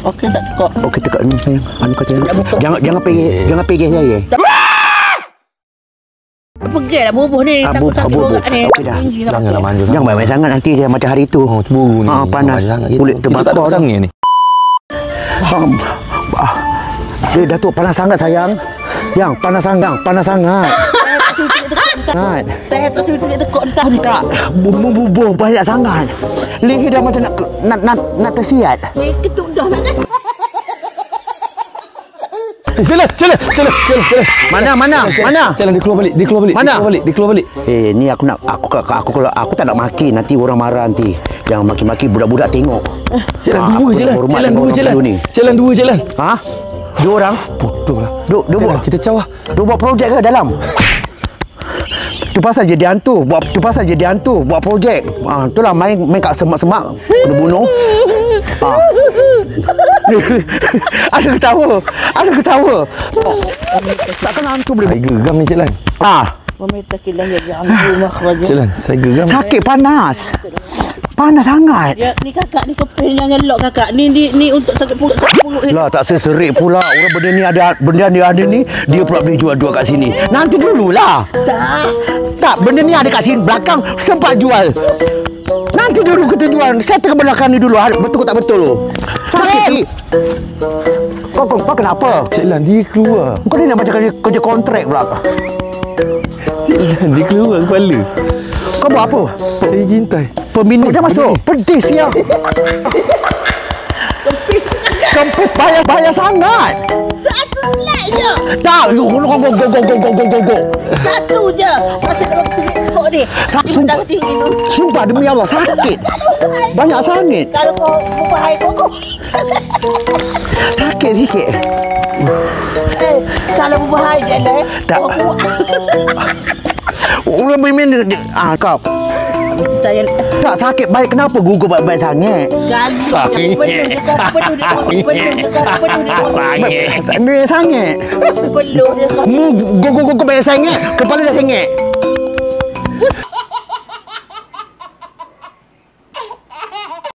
Okey tak cukup. Okey tekak ni sayang. Anu kau sayang. Jangan pergi saya. Pergi lah bubuh ni. Takut Bubuh. ni. Okey dah. Janganlah manja. Jangan banyak sangat nanti dia macam hari tu. Oh, cemburu ni. Panas. Kulit terbakar. Tak ada sangat ni. Dia Datuk panas sangat sayang. Yang panas sangat. Saya tak suruh tekuk entah ni. Tak, bubuh banyak sangat. Leher dah macam nak tersiat. Ketuk dah nak kan. Jalan. Mana? Jalan dia keluar balik. Mana? Dia keluar balik. Ni aku tak nak maki, nanti orang marah nanti. Yang maki-maki budak-budak tengok. Jalan dua. Ha? Dua orang? Bodoh lah. Duk buat. Kita cawah. Duk buat projek ke dalam? Tu pasal jadi hantu. Buat projek. Itulah main kat semak-semak. Kena bunuh. Asal ketawa. Takkan hantu boleh. Saya geram ni Cik Lan. Pemerintah kilang ya hantu makhraj. Cik Lan, saya geram. Sakit panas sangat. Ya, ni kakak ni kepil jangan lock kakak. Ni untuk sakit perut ni. Lah tak seserik pula. Orang benda ni ada ni, dia pula boleh jual kat sini. Nanti dululah. Tak, benda ni ada kat sini belakang sempat jual. Nanti dulu kita jual. Saya ke belakang ni dulu. Betul ke tak betul tu? Sakit ni. Kau kenapa? Cik Lan, dia keluar. Kau ni nak macam kerja kontrak pula. Cik Lan, dia keluar kepala. Kau buat apa? Saya jintai. Peminum dah masuk. Pedis ya. Kempis bayar sangat. Satu slide je. Tak, go. Satu je. Macam kalau tekuk ni. Sumpah. Tinggi tu. Sumpah demi Allah sakit. Banyak sangat. Kalau kau berbahaya kau. Sakit sikit. Kalau berbahaya dia lah. Tak. Orang main kau. Saya tak sakit baik kenapa gugur baik sangat? sakit. Sangat. Mu gugur baik sangat. Kepala dah sengit.